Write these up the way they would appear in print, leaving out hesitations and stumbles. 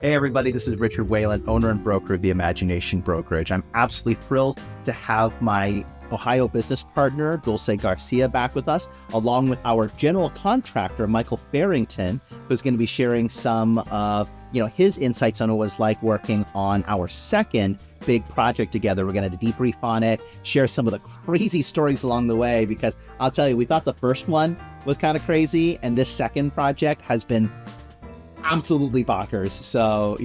Hey everybody, this is Richard Whalen, owner and broker of the Imagination Brokerage. I'm absolutely thrilled to have my Ohio business partner, Dulce Garcia, back with us, along with our general contractor, Michael Farrington, who's going to be sharing some of his insights on what it was like working on our second big project together. We're going to debrief on it, share some of the crazy stories along the way, because I'll tell you, we thought the first one was kind of crazy, and this second project has been absolutely bonkers. So,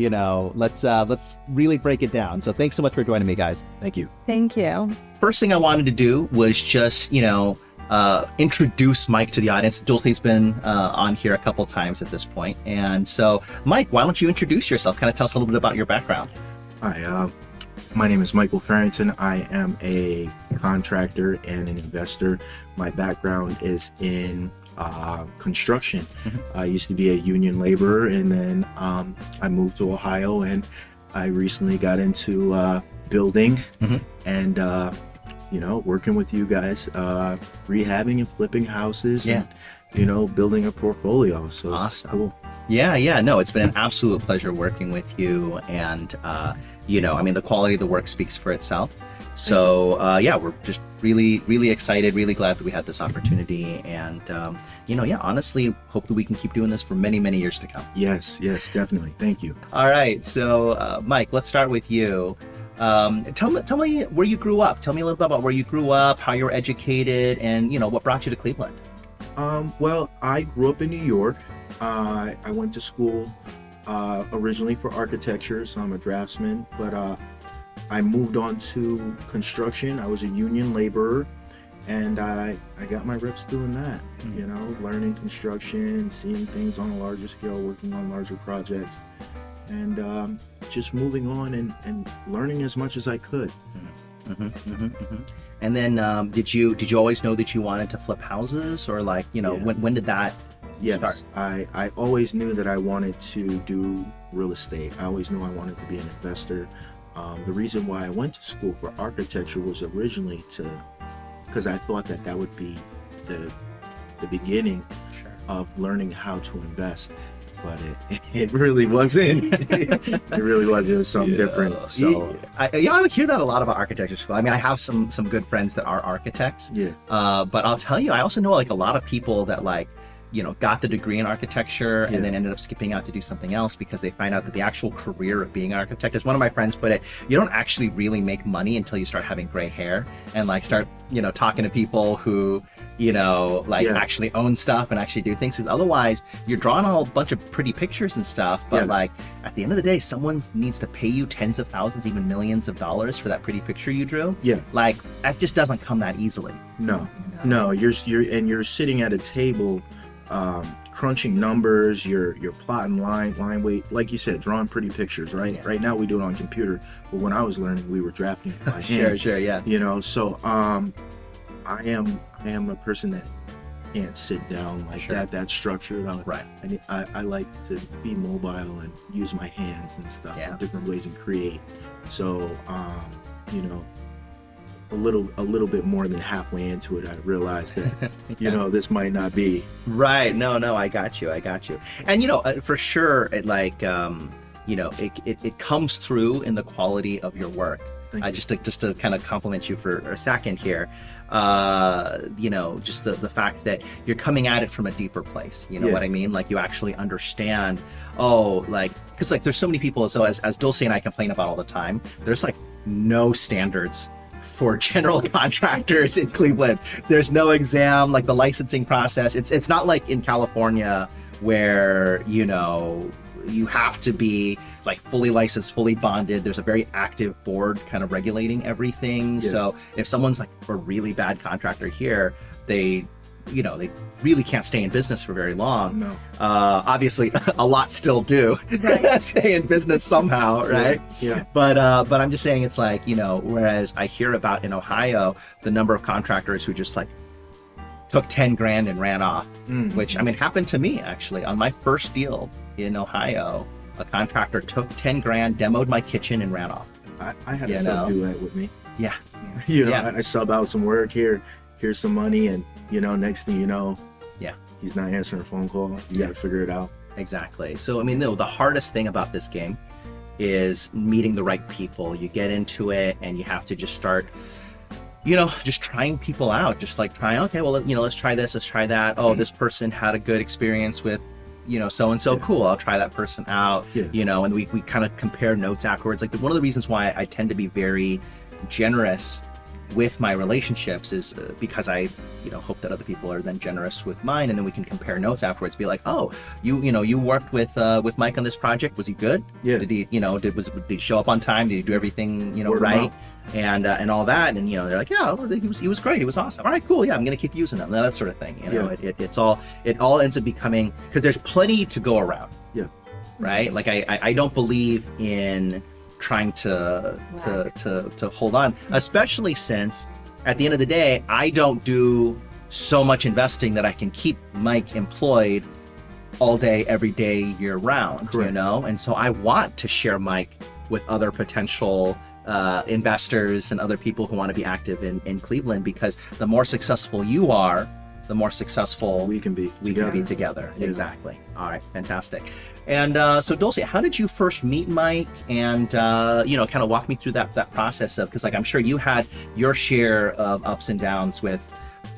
let's really break it down. So thanks so much for joining me, guys. Thank you. Thank you. First thing I wanted to do was just, introduce Mike to the audience. Dulce's been on here a couple times at this point. And so, Mike, why don't you introduce yourself? Kind of tell us a little bit about your background. Hi, my name is Michael Farrington. I am a contractor and an investor. My background is in construction. Mm-hmm. I used to be a union laborer, and then I moved to Ohio, and I recently got into building Mm-hmm. and working with you guys, rehabbing and flipping houses, Yeah. and building a portfolio. So it's Awesome. cool. Yeah. No, it's been an absolute pleasure working with you. And, the quality of the work speaks for itself. So, we're just really, really excited, really glad that we had this opportunity. And, honestly, hope that we can keep doing this for many, many years to come. Yes, definitely. Thank you. All right. So, Mike, let's start with you. Tell me where you grew up. Tell me a little bit about where you grew up, how you were educated, and, what brought you to Cleveland. Well, I grew up in New York. I went to school originally for architecture, so I'm a draftsman, but I moved on to construction. I was a union laborer, and I got my reps doing that, learning construction, seeing things on a larger scale, working on larger projects, and just moving on and learning as much as I could. Mm-hmm, mm-hmm, mm-hmm. And then did you always know that you wanted to flip houses, or when did that start? Yes, I always knew that I wanted to do real estate. I always knew I wanted to be an investor. The reason why I went to school for architecture was originally because I thought that would be the beginning of learning how to invest, but it really wasn't. It really wasn't. It was something different. So I hear that a lot about architecture school. I mean, I have some good friends that are architects. Yeah. But I'll tell you, I also know a lot of people that got the degree in architecture and then ended up skipping out to do something else because they find out that the actual career of being an architect, as one of my friends put it, you don't actually really make money until you start having gray hair and start, talking to people who, actually own stuff and actually do things. Because otherwise you're drawing a bunch of pretty pictures and stuff, but at the end of the day, someone needs to pay you tens of thousands, even millions of dollars for that pretty picture you drew. Yeah. That just doesn't come that easily. No, you're sitting at a table, crunching numbers, you're plotting line weight, like you said, drawing pretty pictures, right? Yeah. Right now we do it on computer, but when I was learning, we were drafting it by hand. Sure, yeah. So I am a person that can't sit down like that structured. Right. I like to be mobile and use my hands and stuff in different ways and create. So a little bit more than halfway into it, I realized that this might not be right. No, I got you. And for sure, it it comes through in the quality of your work. Just to kind of compliment you for a second here, just the fact that you're coming at it from a deeper place. You know what I mean? You actually understand. Because there's so many people. So as Dulce and I complain about all the time, there's no standards for general contractors in Cleveland. There's no exam, the licensing process. It's not like in California where, you have to be fully licensed, fully bonded. There's a very active board kind of regulating everything. Yeah. So if someone's a really bad contractor here, they really can't stay in business for very long. No. Obviously, a lot still do stay in business somehow, right? Yeah. But I'm just saying it's whereas I hear about in Ohio, the number of contractors who just took 10 grand and ran off, which happened to me actually on my first deal in Ohio. A contractor took 10 grand, demoed my kitchen and ran off. I had a sub do that with me. Yeah. I sub out some work here. Here's some money, and next thing you know, he's not answering a phone call. You got to figure it out. Exactly. So, I mean, the hardest thing about this game is meeting the right people. You get into it and you have to just start, just trying people out, just like trying, okay, well, let's try this, let's try that. Oh, this person had a good experience with, so-and-so. Cool, I'll try that person out, and we kind of compare notes afterwards. Like one of the reasons why I tend to be very generous with my relationships is because I hope that other people are then generous with mine, and then we can compare notes afterwards. Be like, oh, you worked with Mike on this project. Was he good? Yeah. Did he did he show up on time? Did he do everything Word right? And all that, and they're like, yeah, he was great. He was awesome. All right, cool. Yeah, I'm gonna keep using him. That sort of thing. It all ends up becoming, because there's plenty to go around. Yeah. Right. Like I don't believe in trying to hold on, especially since at the end of the day I don't do so much investing that I can keep Mike employed all day, every day, year round. Correct. And so I want to share Mike with other potential investors and other people who want to be active in Cleveland, because the more successful you are, the more successful we can be together. Yeah. Exactly. All right, fantastic. And so Dulce, how did you first meet Mike? And kind of walk me through that process of, because like I'm sure you had your share of ups and downs with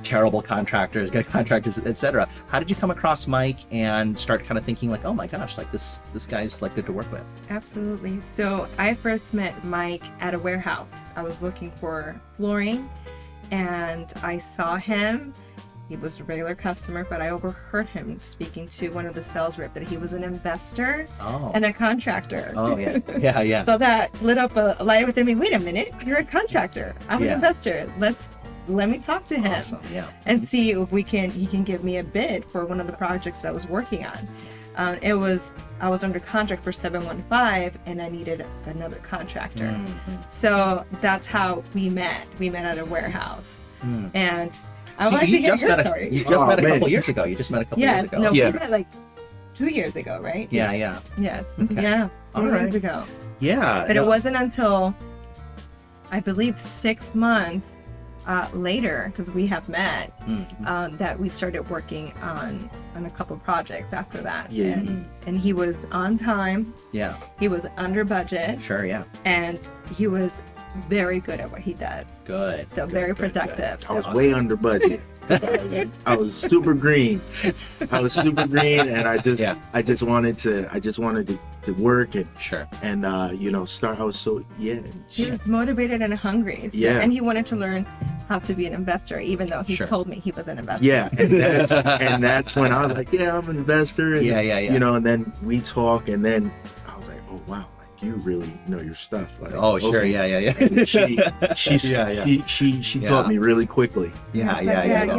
terrible contractors, good contractors, etc. How did you come across Mike and start kind of thinking like, oh my gosh, like this guy's like good to work with? Absolutely. So I first met Mike at a warehouse. I was looking for flooring and I saw him. He was a regular customer, but I overheard him speaking to one of the sales reps that he was an investor and a contractor. Oh, yeah. Yeah. So that lit up a light within me. Wait a minute, you're a contractor. I'm an investor. Let me talk to him. Awesome. Yeah. And see if he can give me a bid for one of the projects that I was working on. I was under contract for 715 and I needed another contractor. Mm-hmm. So that's how we met. We met at a warehouse. And I So wanted to you hear just your met story. you just met a man. couple years ago. You just met a couple years ago. No, Yeah. we met like 2 years ago, right? Yeah. Yes. Okay. Yeah. 2 All right. years ago. Yeah. But it wasn't until, I believe, 6 months later, because we have met, that we started working on a couple projects after that. Yeah. And he was on time. Yeah. He was under budget. Sure. Yeah. And he was very good at what he does. Good. So very productive. I was way under budget. I was super green. And I just wanted to work and Sure. start. I was so He was motivated and hungry. So, Yeah. And he wanted to learn how to be an investor, even though he Sure. told me he was an investor. Yeah, and that's when I was like, yeah, I'm an investor. And, Yeah. and then we talk, and then I was like, oh wow, like you really know your stuff. Like, Oh, sure. okay. Yeah. She taught me really quickly. Yeah.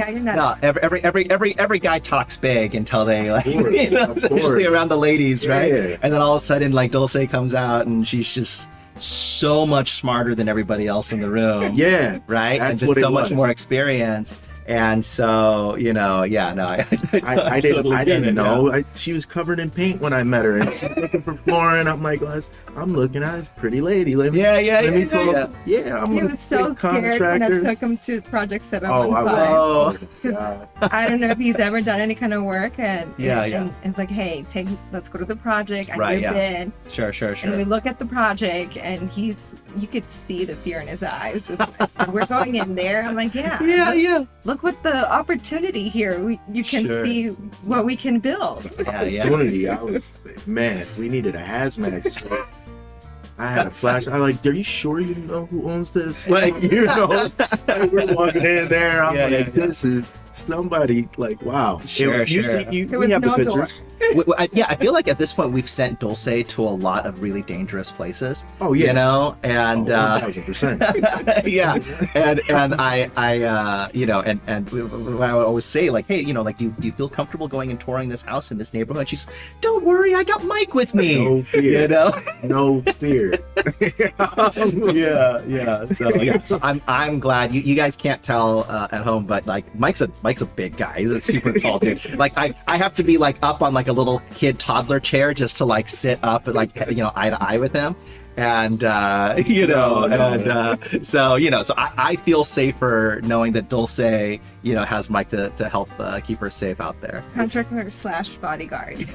You're not. No, every guy talks big until they like, Of course, of especially course. around the ladies, right? Yeah. And then all of a sudden, like Dulce comes out and she's just so much smarter than everybody else in the room. Yeah, Right. That's and just what it so much was. more experience. And so, I I didn't know. She was covered in paint when I met her, and she's looking for flooring. I'm like, I'm looking at this pretty lady. Let me talk. Yeah, I'm He a was so big scared when I contractor. took him to Project Oh, 715. I I don't know if he's ever done any kind of work, and Yeah. and it's like, hey, let's go to the project. I Right, need a bid, Sure. and we look at the project, and you could see the fear in his eyes. Just like, we're going in there. I'm like, Yeah. Look what the opportunity here. You can Sure. see what we can build. Yeah. Opportunity. I was, man, we needed a hazmat store. I had a flash. I'm like, are you sure you know who owns this? Like, like we're walking in there. I'm like, this is somebody. Like, wow. Sure. Usually There we was have no the door. pictures. I feel like at this point we've sent Dulce to a lot of really dangerous places. Oh yeah. And 1000%. yeah, and I would always say like, hey, like, do you feel comfortable going and touring this house in this neighborhood? And she's, don't worry, I got Mike with me. No fear. No fear. Yeah. So I'm glad you guys can't tell at home, but like Mike's a big guy. He's a super tall dude. Like I have to be like up on like a little kid toddler chair just to like sit up like eye to eye with him. And so I feel safer knowing that Dulce, has Mike to help keep her safe out there. Contractor / bodyguard.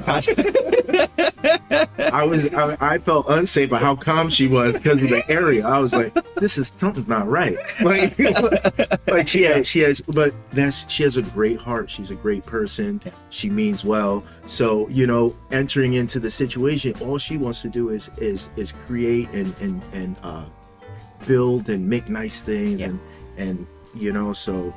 I felt unsafe by how calm she was because of the area. I was like, something's not right. Like she has a great heart. She's a great person. Yeah. She means well. So, entering into the situation, all she wants to do is create and build and make nice things. Yeah. And so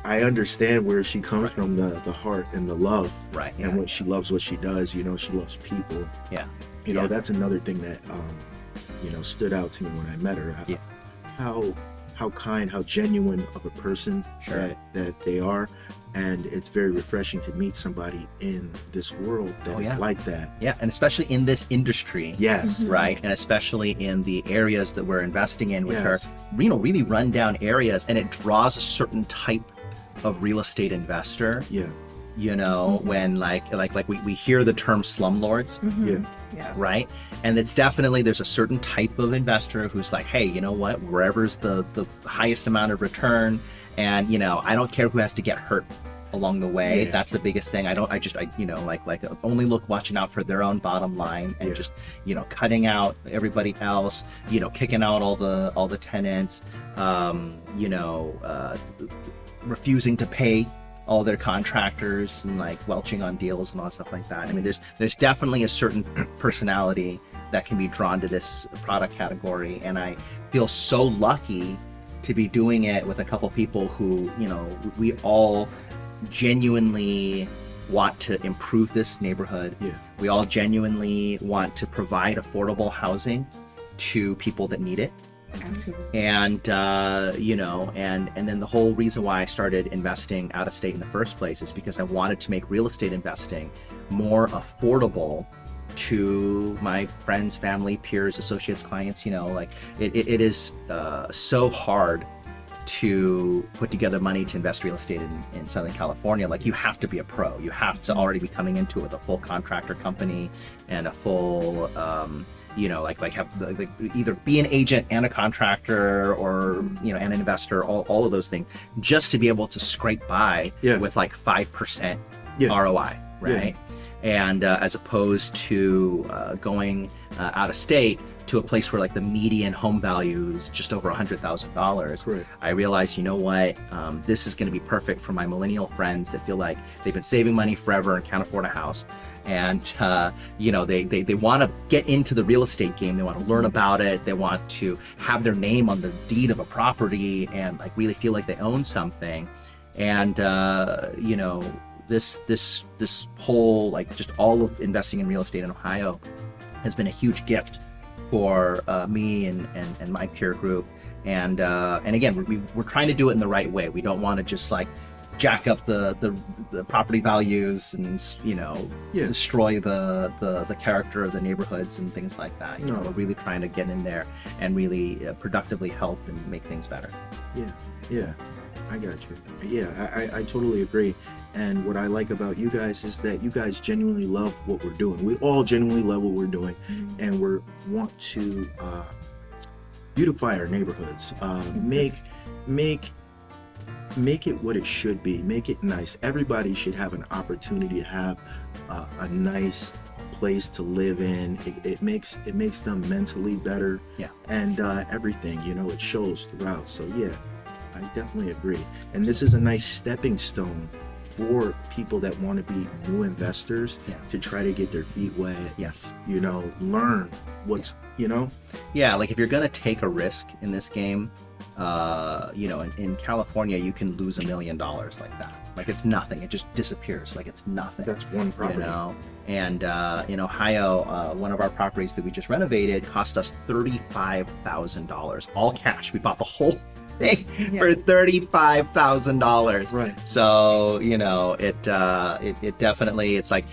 I understand where she comes from, the heart and the love. Right. And what she loves, what she does, she loves people. Yeah. That's another thing that, stood out to me when I met her. Yeah. How kind, how genuine of a person Sure. that they are. And it's very refreshing to meet somebody in this world that is like that. Yeah. And especially in this industry. Yes. Right. And especially in the areas that we're investing in, which Yes. are, really rundown areas. And it draws a certain type of real estate investor. Yeah. When we hear the term slumlords, Yeah. Yes. right? And it's definitely, there's a certain type of investor who's like, hey, you know what, wherever's the highest amount of return, and I don't care who has to get hurt along the way. Yeah. That's the biggest thing. I only watching out for their own bottom line, and just cutting out everybody else, kicking out all the tenants, refusing to pay all their contractors and welching on deals and all that stuff like that. I mean, there's definitely a certain personality that can be drawn to this product category, and I feel so lucky to be doing it with a couple people who, we all genuinely want to improve this neighborhood. Yeah. We all genuinely want to provide affordable housing to people that need it. Absolutely. And and then the whole reason why I started investing out of state in the first place is because I wanted to make real estate investing more affordable to my friends, family, peers, associates, clients. It is so hard to put together money to invest real estate in Southern California. You have to be a pro. You have to already be coming into it with a full contractor company and a full have either be an agent and a contractor, or and an investor, all of those things, just to be able to scrape by with 5% ROI, right? And as opposed to going out of state to a place where the median home value is just over $100,000. I realized, this is going to be perfect for my millennial friends that feel like they've been saving money forever and can't afford a house. And, they want to get into the real estate game. They want to learn about it. They want to have their name on the deed of a property and really feel like they own something. And, this whole, just all of investing in real estate in Ohio has been a huge gift for me and my peer group. And again, we're trying to do it in the right way. We don't want to just jack up the property values and destroy the character of the neighborhoods and things like that. We're really trying to get in there and really productively help and make things better. Yeah, I got you. Yeah, I totally agree. And what I like about you guys is that you guys genuinely love what we're doing. We all genuinely love what we're doing, and we want to beautify our neighborhoods, make it what it should be, make it nice. Everybody should have an opportunity to have a nice place to live in. It makes them mentally better, and everything, it shows throughout. So yeah, I definitely agree. And this is a nice stepping stone for people that want to be new investors, to try to get their feet wet. Yes. Learn what's, Yeah, if you're going to take a risk in this game, in California, you can lose $1 million like that. It's nothing. It just disappears. It's nothing. That's one property. And in Ohio, one of our properties that we just renovated cost us $35,000, all cash. We bought the whole thing for $35,000. Right. So it definitely, it's like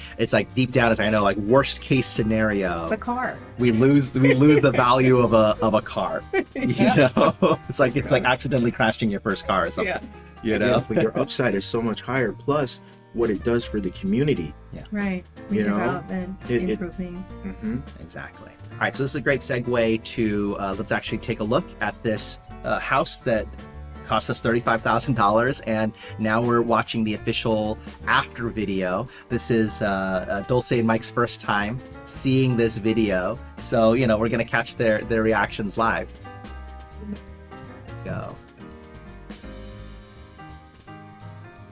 deep down, as I know, worst case scenario, The car. we lose the value of a car. It's like accidentally crashing your first car or something. Yeah, but your upside is so much higher. Plus, what it does for the community. Right. You know, Redevelopment, improving. Exactly. All right, so this is a great segue to let's actually take a look at this house that cost us $35,000, and now we're watching the official after video. This is Dulce and Mike's first time seeing this video, so you know we're gonna catch their reactions live. Go.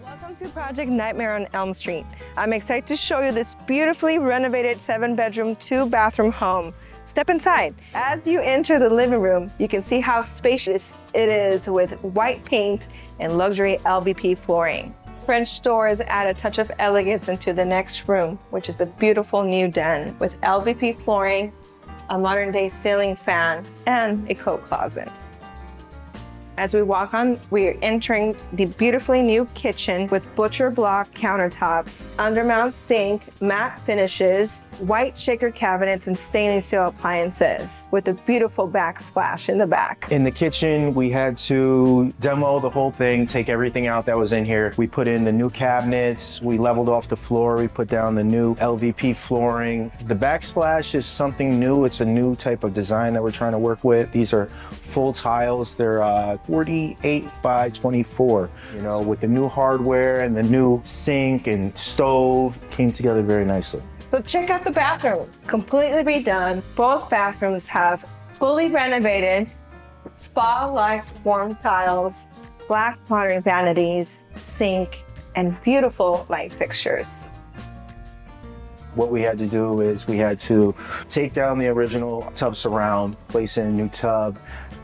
Welcome to Project Nightmare on Elm Street. I'm excited to show you this beautifully renovated 7-bedroom, 2-bathroom home. Step inside. As you enter the living room, you can see how spacious it is with white paint and luxury LVP flooring. French doors add a touch of elegance into the next room, which is the beautiful new den with LVP flooring, a modern-day ceiling fan, and a coat closet. As we walk on, we are entering the beautifully new kitchen with butcher block countertops, undermount sink, matte finishes, white shaker cabinets, and stainless steel appliances with a beautiful backsplash in the back. In the kitchen, we had to demo the whole thing, take everything out that was in here. We put in the new cabinets, we leveled off the floor, we put down the new LVP flooring. The backsplash is something new. It's a new type of design that we're trying to work with. These are full tiles. They're 48 by 24. You know, with the new hardware and the new sink and stove, came together very nicely. So check out the bathroom, completely redone. Both bathrooms have fully renovated, spa-like warm tiles, black modern vanities, sink, and beautiful light fixtures. What we had to do is we had to take down the original tub surround, place in a new tub,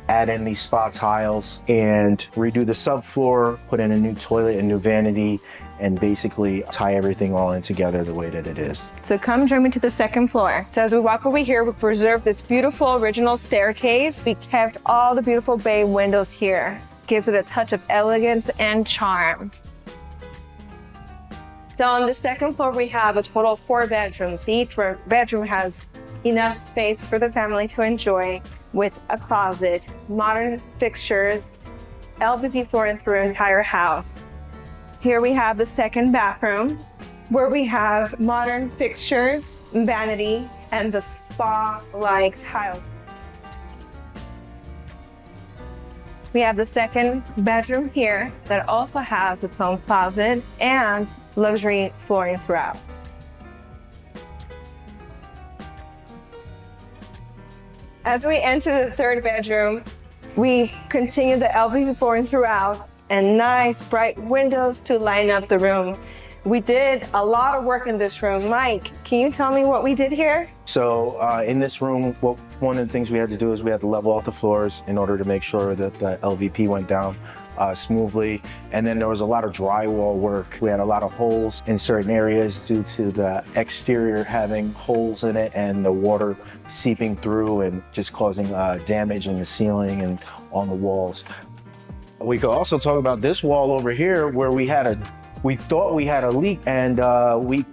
add in these spa tiles, and redo the subfloor, put in a new toilet, a new vanity, and basically tie everything all in together the way that it is. So come join me to the second floor. So as we walk over here, we preserved this beautiful original staircase. We kept all the beautiful bay windows here. Gives it a touch of elegance and charm. So on the second floor, we have a total of 4 bedrooms. Each bedroom has enough space for the family to enjoy with a closet, modern fixtures, LVP flooring through the entire house. Here we have the second bathroom where we have modern fixtures, vanity, and the spa-like tile. We have the second bedroom here that also has its own closet and luxury flooring throughout. As we enter the third bedroom, we continue the LVP flooring throughout and nice bright windows to line up the room. We did a lot of work in this room. Mike, can you tell me what we did here? So in this room, one of the things we had to do is we had to level off the floors in order to make sure that the LVP went down smoothly. And then there was a lot of drywall work. We had a lot of holes in certain areas due to the exterior having holes in it and the water seeping through and just causing damage in the ceiling and on the walls. We could also talk about this wall over here where we thought we had a leak, and we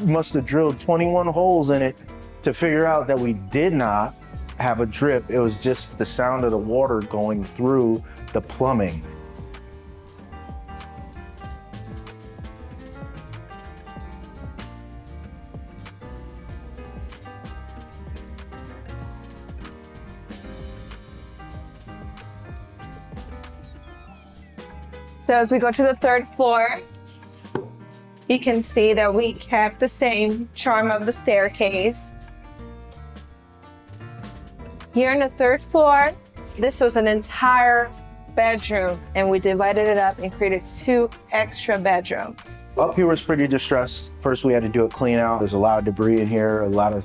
must have drilled 21 holes in it to figure out that we did not have a drip. It was just the sound of the water going through the plumbing. So as we go to the third floor, you can see that we kept the same charm of the staircase. Here on the third floor, this was an entire bedroom, and we divided it up and created 2 extra bedrooms. Up here was pretty distressed. First, we had to do a clean out. There's a lot of debris in here, a lot of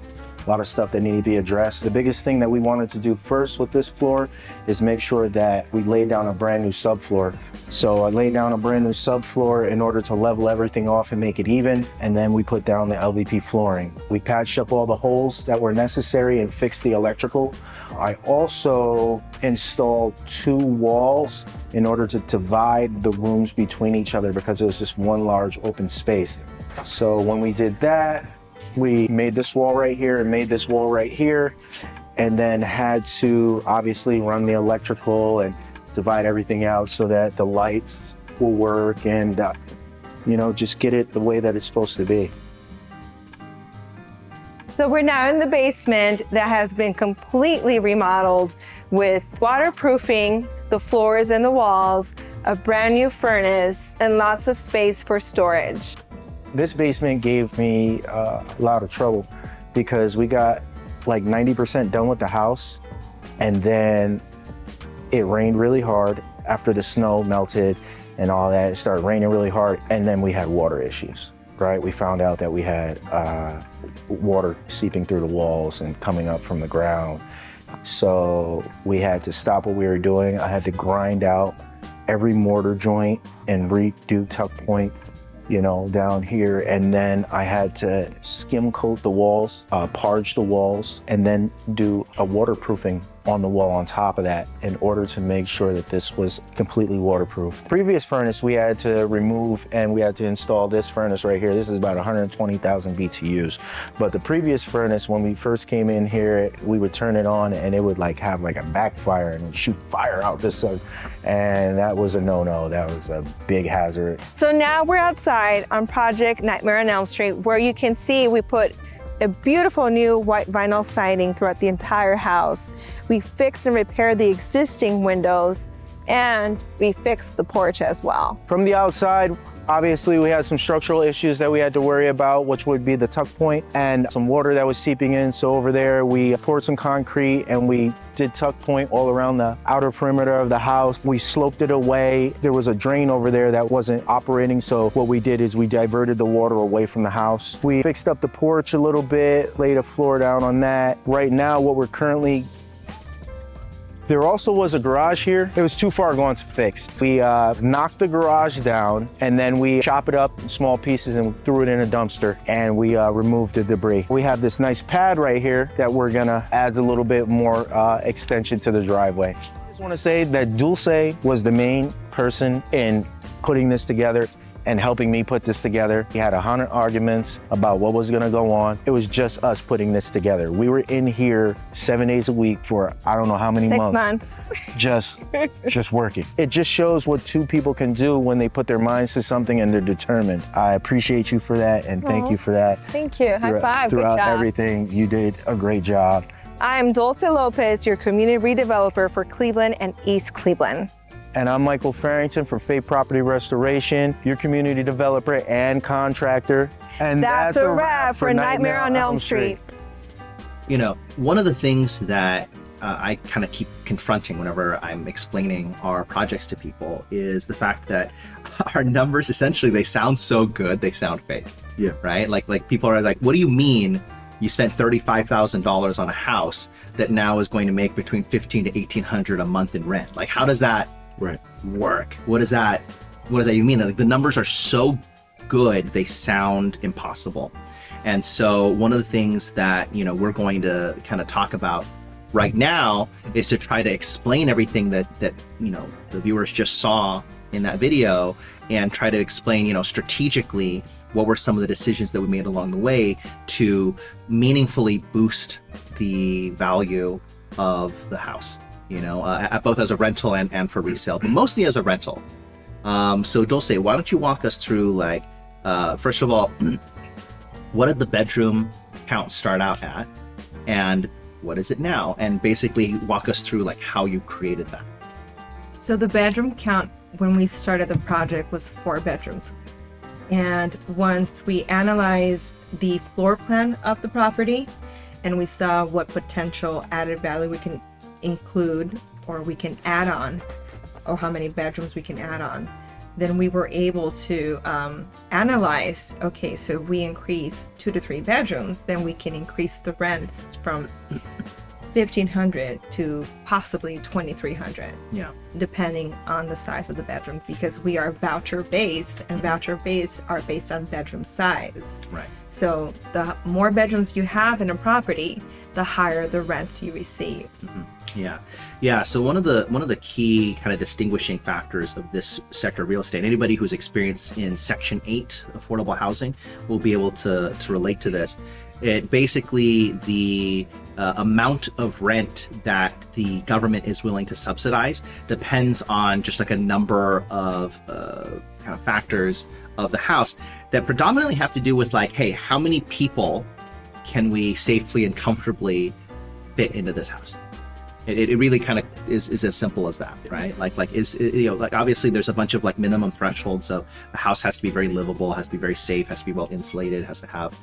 stuff that needed to be addressed. The biggest thing that we wanted to do first with this floor is make sure that we laid down a brand new subfloor. So I laid down a brand new subfloor in order to level everything off and make it even, and then we put down the LVP flooring. We patched up all the holes that were necessary and fixed the electrical. I also installed 2 walls in order to divide the rooms between each other because it was just one large open space. So when we did that, we made this wall right here and made this wall right here, and then had to obviously run the electrical and divide everything out so that the lights will work and you know, just get it the way that it's supposed to be. So we're now in the basement that has been completely remodeled with waterproofing the floors and the walls, a brand new furnace, and lots of space for storage. This basement gave me a lot of trouble because we got like 90% done with the house, and then it rained really hard after the snow melted and all that. It started raining really hard, and then we had water issues, right? We found out that we had water seeping through the walls and coming up from the ground. So we had to stop what we were doing. I had to grind out every mortar joint and redo tuck point, you know, down here. And then I had to skim coat the walls, parge the walls, and then do a waterproofing on the wall on top of that in order to make sure that this was completely waterproof. Previous furnace we had to remove, and we had to install this furnace right here. This is about 120,000 BTUs. But the previous furnace, when we first came in here, we would turn it on and it would like have like a backfire and shoot fire out this side. And that was a no-no. That was a big hazard. So now we're outside on Project Nightmare on Elm Street, where you can see we put a beautiful new white vinyl siding throughout the entire house. We fixed and repaired the existing windows, and we fixed the porch as well. From the outside, obviously we had some structural issues that we had to worry about, which would be the tuck point and some water that was seeping in. So over there, we poured some concrete and we did tuck point all around the outer perimeter of the house. We sloped it away. There was a drain over there that wasn't operating. So what we did is we diverted the water away from the house. We fixed up the porch a little bit, laid a floor down on that. Right now, what we're currently There also was a garage here. It was too far gone to fix. We knocked the garage down, and then we chopped it up in small pieces and threw it in a dumpster, and we removed the debris. We have this nice pad right here that we're gonna add a little bit more extension to the driveway. I just wanna say that Dulce was the main person in putting this together and helping me put this together. We had 100 arguments about what was gonna go on. It was just us putting this together. We were in here 7 days a week for I don't know how many 6 months. Just working. It just shows what two people can do when they put their minds to something and they're determined. I appreciate you for that, and thank you for that. Thank you, high five, good Throughout job. everything, you did a great job. I'm Dulce Lopez, your community redeveloper for Cleveland and East Cleveland. And I'm Michael Farrington from Faith Property Restoration, your community developer and contractor. And that's a wrap for Nightmare on Elm Street. You know, one of the things that I kind of keep confronting whenever I'm explaining our projects to people is the fact that our numbers, essentially, they sound so good, they sound fake. Yeah. Right? Like people are like, what do you mean you spent $35,000 on a house that now is going to make between $1,500 to $1,800 a month in rent? Like, how does that work? What does that even mean? Like, the numbers are so good, they sound impossible. And so one of the things that, you know, we're going to kind of talk about right now is to try to explain everything that you know, the viewers just saw in that video, and try to explain, you know, strategically what were some of the decisions that we made along the way to meaningfully boost the value of the house, you know, both as a rental and for resale, but mostly as a rental. So Dulce, why don't you walk us through, like, first of all, what did the bedroom count start out at, and what is it now? And basically walk us through, like, how you created that. So the bedroom count when we started the project was 4 bedrooms. And once we analyzed the floor plan of the property and we saw what potential added value we can include or we can add on, or how many bedrooms we can add on, then we were able to analyze, okay, so if we increase 2 to 3 bedrooms, then we can increase the rents from $1,500 to possibly $2,300. Yeah. Depending on the size of the bedroom, because we are voucher based, and voucher based are based on bedroom size. Right. So the more bedrooms you have in a property, the higher the rents you receive. Mm-hmm. Yeah. So one of the key kind of distinguishing factors of this sector of real estate, anybody who's experienced in Section 8 affordable housing will be able to relate to this. It basically, the amount of rent that the government is willing to subsidize depends on just like a number of kind of factors of the house that predominantly have to do with like, hey, how many people can we safely and comfortably fit into this house? It really kind of is as simple as that, right? Yes. Like obviously there's a bunch of like minimum thresholds. So the house has to be very livable, has to be very safe, has to be well insulated, has to have,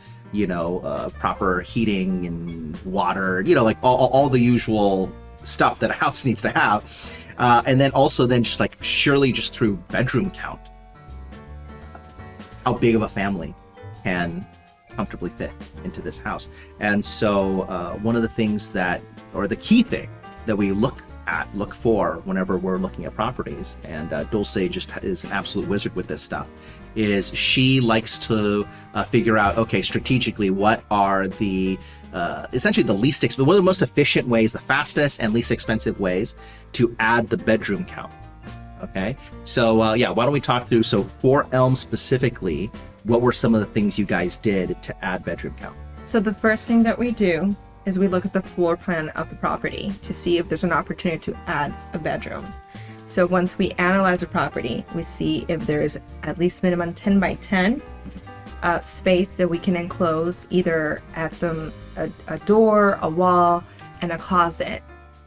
proper heating and water, like all the usual stuff that a house needs to have. And then also then just like surely just through bedroom count, how big of a family can comfortably fit into this house. And so one of the things the key thing that we look for whenever we're looking at properties, and Dulce just is an absolute wizard with this stuff, is she likes to figure out, okay, strategically, what are the essentially the one of the most efficient ways, the fastest and least expensive ways to add the bedroom count. Okay, so why don't we talk through, so for Elm specifically, what were some of the things you guys did to add bedroom count? So the first thing that we do is we look at the floor plan of the property to see if there's an opportunity to add a bedroom. So once we analyze the property, we see if there's at least minimum 10 by 10 space that we can enclose, either add a door, a wall, and a closet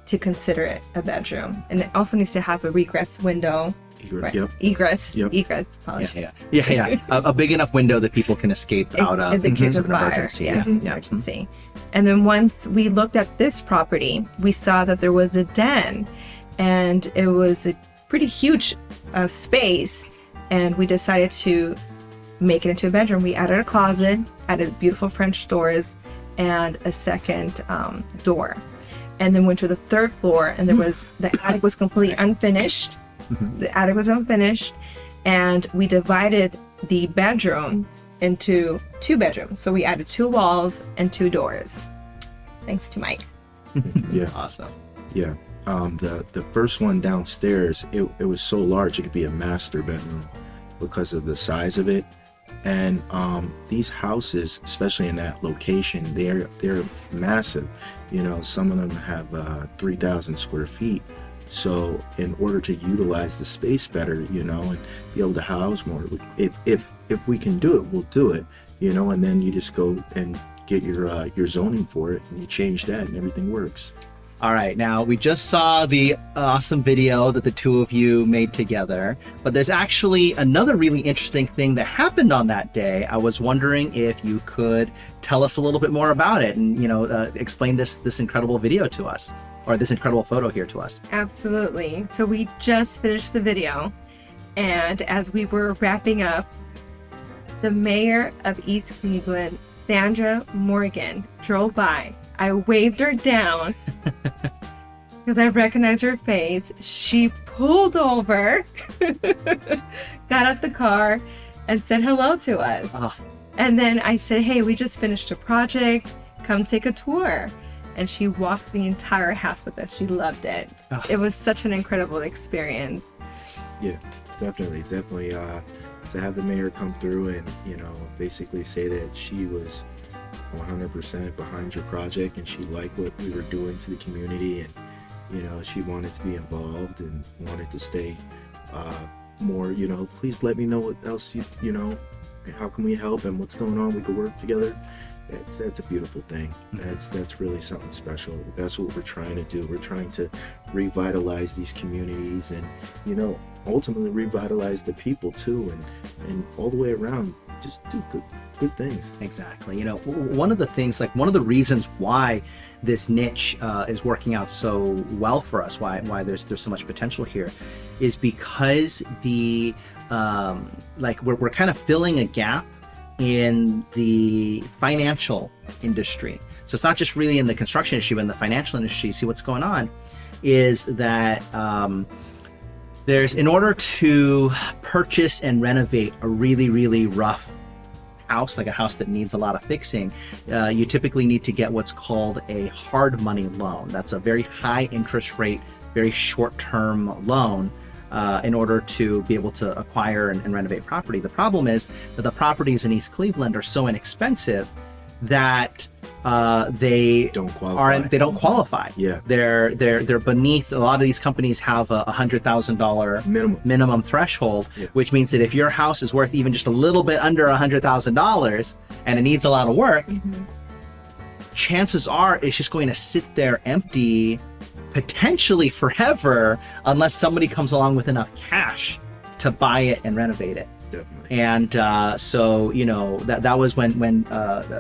to consider it a bedroom. And it also needs to have a regress window. Right. Yep. Egress. Yeah. A big enough window that people can escape out of in case of an emergency. Emergency. And then once we looked at this property, we saw that there was a den, and it was a pretty huge space, and we decided to make it into a bedroom. We added a closet, added beautiful French doors, and a second door. And then went to the third floor, and the attic was completely unfinished. The attic was unfinished, and we divided the bedroom into 2 bedrooms. So we added 2 walls and 2 doors. Thanks to Mike. Yeah. Awesome. Yeah. The first one downstairs, it was so large it could be a master bedroom because of the size of it. And these houses, especially in that location, they're massive. Some of them have 3,000 square feet. So in order to utilize the space better, and be able to house more, if we can do it, we'll do it, and then you just go and get your zoning for it, and you change that, and everything works. All right, now we just saw the awesome video that the two of you made together, but there's actually another really interesting thing that happened on that day. I was wondering if you could tell us a little bit more about it and, explain this incredible video to us, or this incredible photo here to us. Absolutely. So we just finished the video, and as we were wrapping up, the mayor of East Cleveland, Sandra Morgan, drove by. I waved her down because I recognized her face. She pulled over, got out the car, and said hello to us. Oh. And then I said, hey, we just finished a project. Come take a tour. And she walked the entire house with us. She loved it. Oh. It was such an incredible experience. Yeah, definitely. To have the mayor come through and, basically say that she was 100% behind your project and she liked what we were doing to the community, and she wanted to be involved and wanted to stay more. Please let me know what else how can we help and what's going on, we could work together. That's a beautiful thing. That's really something special. That's what we're trying to do. We're trying to revitalize these communities and ultimately revitalize the people too, and all the way around just do good things. Exactly. One of the reasons why this niche is working out so well for us, why there's so much potential here, is because we're kind of filling a gap in the financial industry. So it's not just really in the construction industry, but in the financial industry. See, what's going on is that in order to purchase and renovate a really, really rough house, like a house that needs a lot of fixing, you typically need to get what's called a hard money loan. That's a very high interest rate, very short-term loan in order to be able to acquire and renovate property. The problem is that the properties in East Cleveland are so inexpensive that they Don't qualify. they don't qualify. Yeah. They're beneath. A lot of these companies have a $100,000 minimum threshold, Yeah. which means that if your house is worth even just a little bit under $100,000 and it needs a lot of work, chances are it's just going to sit there empty, potentially forever, unless somebody comes along with enough cash to buy it and renovate it. Definitely. And so, you know, that was when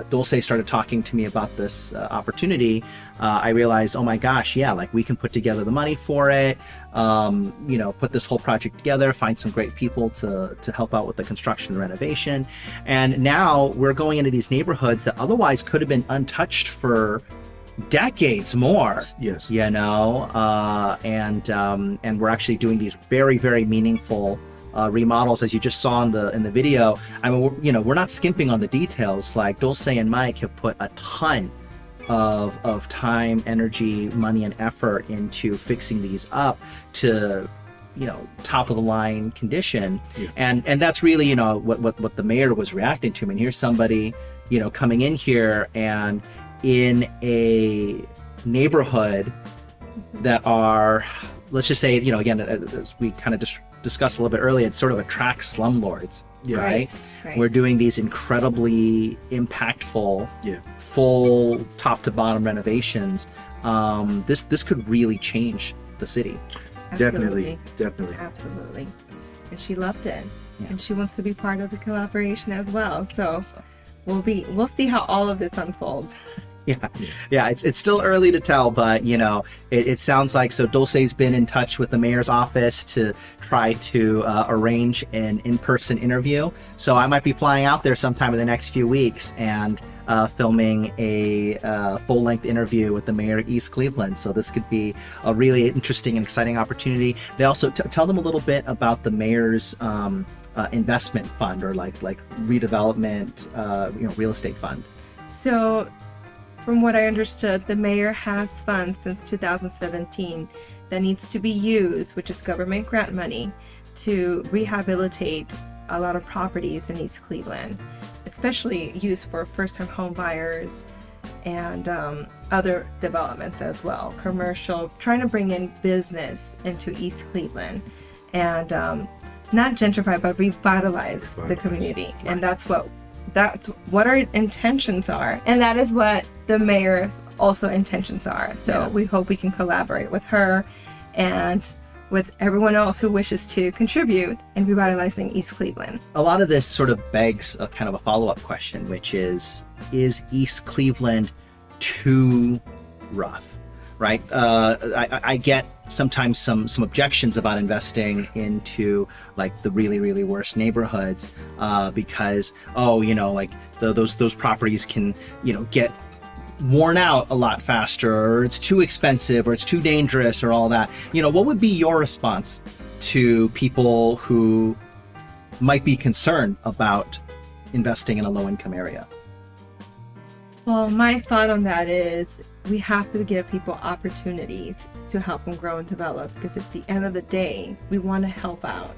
Dulce started talking to me about this opportunity. I realized, oh my gosh, yeah, like we can put together the money for it, you know, put this whole project together, find some great people to help out with the construction and renovation. And now we're going into these neighborhoods that otherwise could have been untouched for decades more. Yes. You know, and we're actually doing these very, very meaningful remodels, as you just saw in the video. I mean, you know, we're not skimping on the details. Like Dulce and Mike have put a ton of time, energy, money, and effort into fixing these up to, you know, top of the line condition. Yeah. And that's really, you know, what the mayor was reacting to. I mean, here's somebody, you know, coming in here and in a neighborhood that are, let's just say, you know, again, as we kind of discussed a little bit earlier, it sort of attracts slumlords, Yeah. right? Right. We're doing these incredibly impactful, Yeah. full top to bottom renovations. This could really change the city. Definitely. Definitely. Absolutely. And she loved it. Yeah. And she wants to be part of the collaboration as well. So we'll see how all of this unfolds. Yeah, it's still early to tell, but you know, it sounds like, so Dulce's been in touch with the mayor's office to try to arrange an in-person interview. So I might be flying out there sometime in the next few weeks and filming a full-length interview with the mayor of East Cleveland. So this could be a really interesting and exciting opportunity. They also tell them a little bit about the mayor's investment fund, or like redevelopment, you know, real estate fund. So from what I understood, the mayor has funds since 2017 that needs to be used, which is government grant money, to rehabilitate a lot of properties in East Cleveland, especially used for first-time home buyers and other developments as well, commercial, trying to bring in business into East Cleveland and not gentrify, but revitalize the community. And that's what our intentions are, and that is what the mayor's also intentions are. So we hope we can collaborate with her and with everyone else who wishes to contribute in revitalizing East Cleveland. A lot of this sort of begs a kind of a follow-up question, which is East Cleveland too rough, right? I get sometimes some objections about investing into like the really, really worst neighborhoods because, oh, you know, like those properties can, you know, get worn out a lot faster, or it's too expensive, or it's too dangerous, or all that. You know, what would be your response to people who might be concerned about investing in a low-income area? Well, my thought on that is we have to give people opportunities to help them grow and develop, because at the end of the day, we want to help out.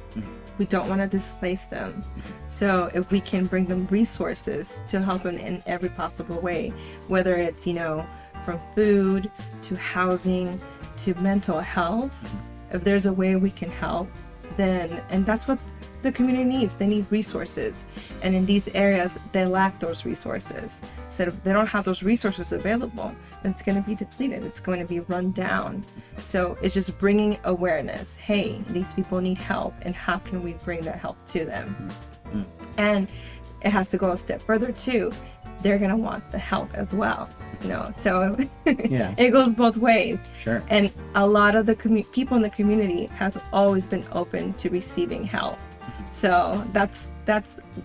We don't want to displace them. So if we can bring them resources to help them in every possible way, whether it's, you know, from food to housing to mental health, if there's a way we can help, then, and that's what the community needs. They need resources, and in these areas they lack those resources. So if they don't have those resources available, then it's going to be depleted, it's going to be run down. So it's just bringing awareness. Hey, these people need help, and how can we bring that help to them? And it has to go a step further too. They're going to want the help as well, you know, so it goes both ways. Sure. And a lot of the people in the community has always been open to receiving help. So that's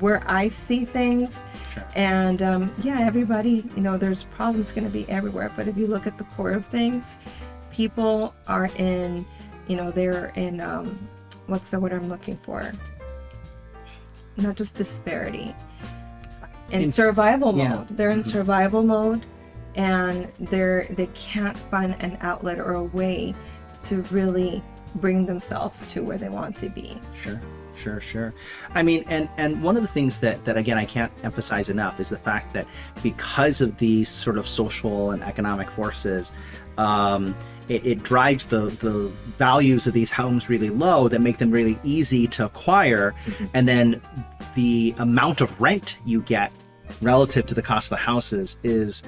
where I see things. Sure. And everybody, you know, there's problems going to be everywhere. But if you look at the core of things, people are in, you know, they're in, what's the word I'm looking for? Not just disparity. In survival mode. They're in survival mode, and they can't find an outlet or a way to really bring themselves to where they want to be. Sure. Sure. I mean, and one of the things that again I can't emphasize enough is the fact that because of these sort of social and economic forces, it drives the values of these homes really low that make them really easy to acquire, and then the amount of rent you get relative to the cost of the houses is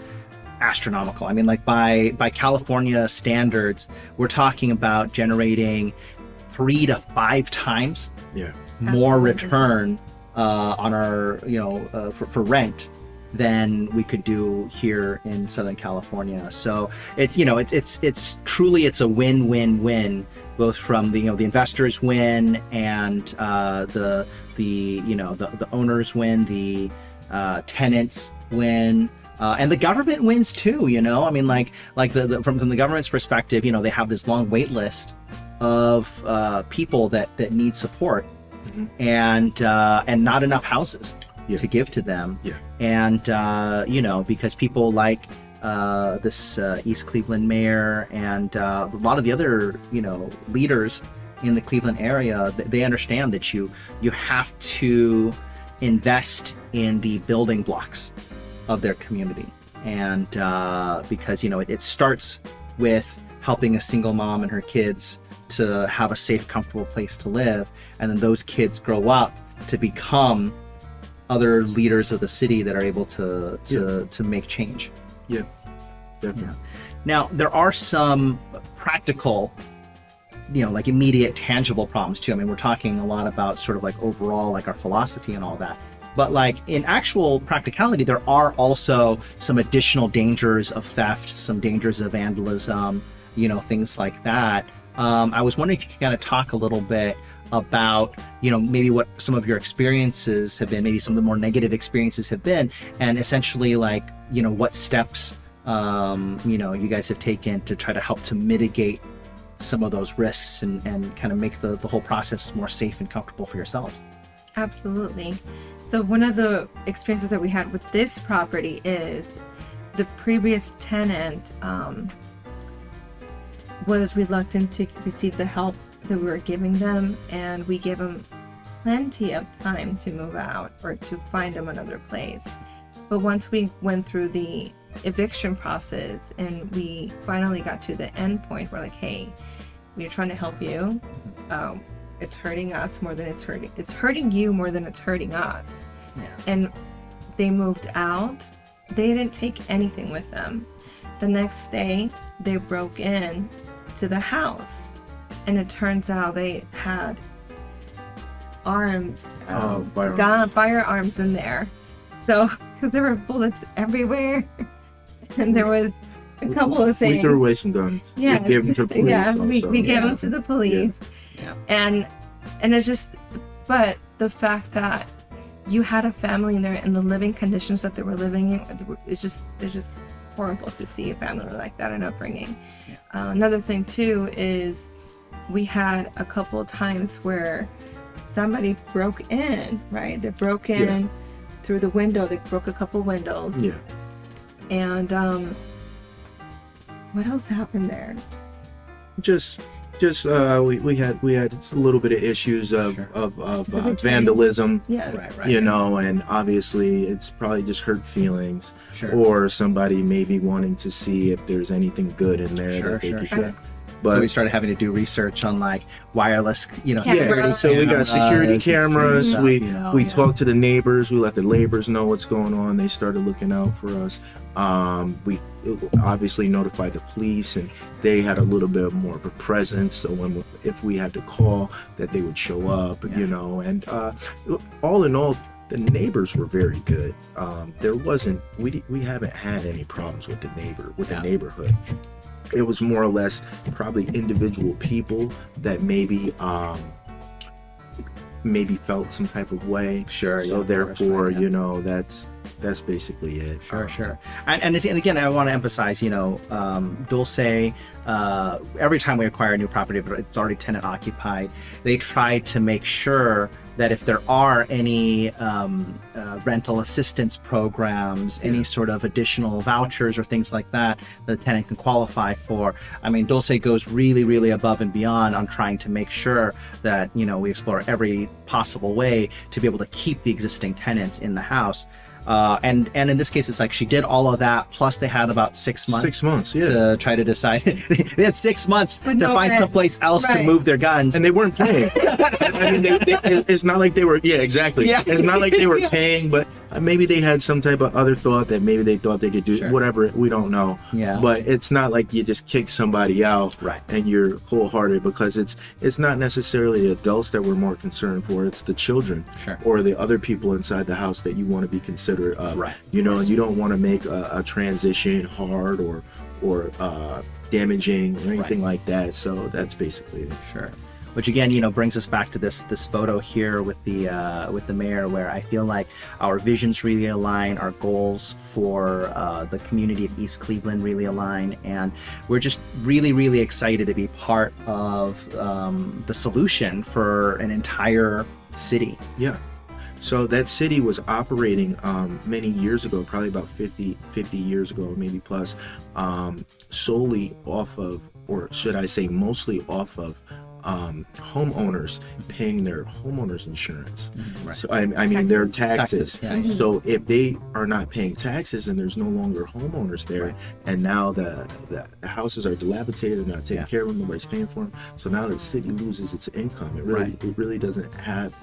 astronomical. I mean, like by California standards, we're talking about generating 3 to 5 times more return on our for rent than we could do here in Southern California. So it's truly a win-win-win, both from the investors win and the owners win, the tenants win. And the government wins too, I mean, like from the government's perspective, they have this long wait list of people that need support, and not enough houses to give to them. And because people like this East Cleveland mayor and a lot of the other leaders in the Cleveland area, they understand that you have to invest in the building blocks of their community, and because it starts with helping a single mom and her kids to have a safe, comfortable place to live, and then those kids grow up to become other leaders of the city that are able to make change. Definitely. Now there are some practical, like immediate tangible problems too. I mean, we're talking a lot about sort of like overall like our philosophy and all that. But like in actual practicality, there are also some additional dangers of theft, some dangers of vandalism, things like that. I was wondering if you could kind of talk a little bit about, maybe what some of your experiences have been, maybe some of the more negative experiences have been, and essentially like, what steps, you guys have taken to try to help to mitigate some of those risks and kind of make the whole process more safe and comfortable for yourselves. Absolutely. So one of the experiences that we had with this property is the previous tenant was reluctant to receive the help that we were giving them, and we gave them plenty of time to move out or to find them another place. But once we went through the eviction process and we finally got to the end point, we're like, hey, we're trying to help you. It's hurting us more than it's hurting you more than it's hurting us. And they moved out. They didn't take anything with them. The next day they broke in to the house, and it turns out they had firearms in there. So because there were bullets everywhere and there was a couple of things. We threw away some guns. Yeah, we gave them to the police. Yeah, we gave them to the police. And it's just, but the fact that you had a family in there and the living conditions that they were living in, it's just horrible to see a family like that in upbringing. Another thing too is we had a couple of times where somebody broke in, right? They broke in through the window. They broke a couple windows. And what else happened there? Just we had a little bit of issues of vandalism, Right. And obviously it's probably just hurt feelings, or somebody maybe wanting to see if there's anything good in there that they could get. But so we started having to do research on like wireless, security. So we got security cameras. We talked to the neighbors. We let the neighbors know what's going on. They started looking out for us. We obviously notified the police, and they had a little bit more of a presence. So if we had to call, that they would show up. And all in all, the neighbors were very good. We haven't had any problems with the neighborhood. It was more or less probably individual people that maybe felt some type of way. So therefore, that's basically it. Sure. And again, I want to emphasize, Dulce, every time we acquire a new property, but it's already tenant occupied, they try to make sure that if there are any rental assistance programs, any sort of additional vouchers or things like that the tenant can qualify for. I mean, Dulce goes really, really above and beyond on trying to make sure that, you know, we explore every possible way to be able to keep the existing tenants in the house. And in this case, it's like she did all of that, plus they had about 6 months. 6 months, yeah. To try to decide. They had 6 months to no find rent. someplace else to Right. move their guns. And they weren't paying. I mean, it's not like they were. Yeah, exactly. Yeah. It's not like they were paying, but maybe they had some type of other thought that maybe they thought they could do whatever. We don't know. Yeah. But it's not like you just kick somebody out, Right. and you're cold-hearted, because it's not necessarily the adults that we're more concerned for. It's the children, Sure. or the other people inside the house that you want to be considerate of. Right. You know, and you don't want to make a transition hard or damaging or anything like that. So that's basically it. Sure. Which again, you know, brings us back to this photo here with the mayor, where I feel like our visions really align, our goals for the community of East Cleveland really align, and we're just really, really excited to be part of the solution for an entire city. Yeah. So that city was operating many years ago, probably about 50 years ago, maybe plus, solely off of, or should I say mostly off of, homeowners paying their homeowners insurance. Right. So I mean their taxes. Yeah. So if they are not paying taxes and there's no longer homeowners there, Right. and now the houses are dilapidated, not taking care of them, nobody's paying for them. So now the city loses its income. It really doesn't have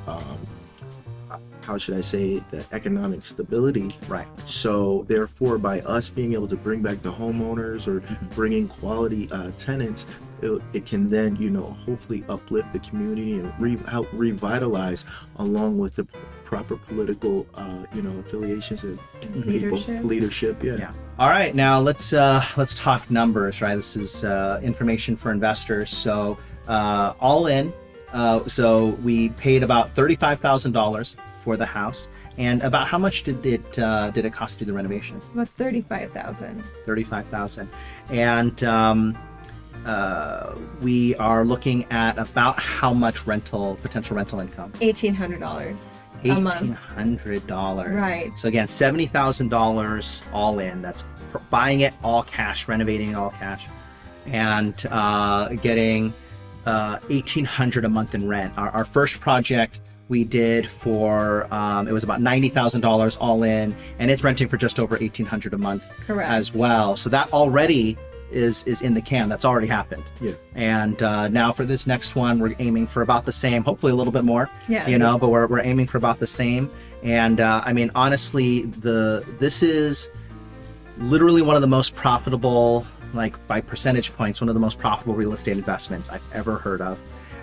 how should I say, the economic stability. Right. So therefore, by us being able to bring back the homeowners or bringing quality tenants, it can then, you know, hopefully uplift the community and help revitalize, along with the proper political, you know, affiliations and leadership. Yeah. All right, now let's talk numbers, right? This is information for investors. So all in, so we paid about $35,000 for the house. And about how much did it cost to do the renovation? About $35,000. $35,000. And we are looking at about how much potential rental income? $1,800 a month. $1,800. Right. So again, $70,000 all in. That's buying it all cash, renovating it all cash, and getting $1,800 a month in rent. Our first project we did for it was about $90,000 all in, and it's renting for just over $1,800 a month. Correct. As well. So that already is in the can. That's already happened. Yeah. And now for this next one, we're aiming for about the same, hopefully a little bit more. Yeah. You know, but we're aiming for about the same. And I mean, honestly, this is literally one of the most profitable, like by percentage points, one of the most profitable real estate investments I've ever heard of.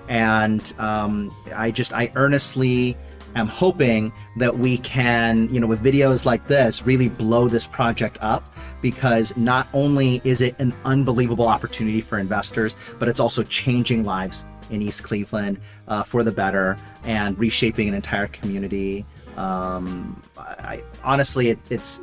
And I earnestly am hoping that we can, you know, with videos like this, really blow this project up, because not only is it an unbelievable opportunity for investors, but it's also changing lives in East Cleveland for the better and reshaping an entire community. Honestly, it's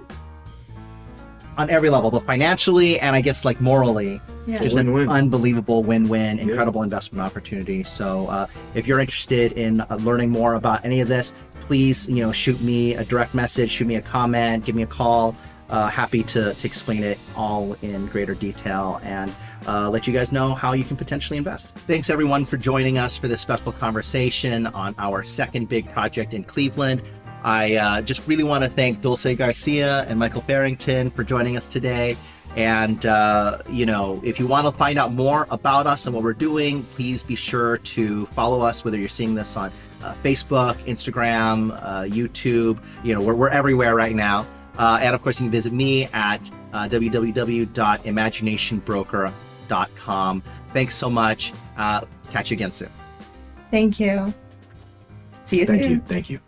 on every level, but financially and I guess like morally, just Win-win. an unbelievable win-win, incredible investment opportunity. So if you're interested in learning more about any of this, please, you know, shoot me a direct message, shoot me a comment, give me a call. Happy to explain it all in greater detail and let you guys know how you can potentially invest. Thanks everyone for joining us for this special conversation on our second big project in Cleveland. I just really want to thank Dulce Garcia and Michael Farrington for joining us today. And, you know, if you want to find out more about us and what we're doing, please be sure to follow us, whether you're seeing this on Facebook, Instagram, YouTube. You know, we're everywhere right now. And of course, you can visit me at www.imaginationbroker.com. Thanks so much. Catch you again soon. Thank you. See you soon. Thank you. Thank you.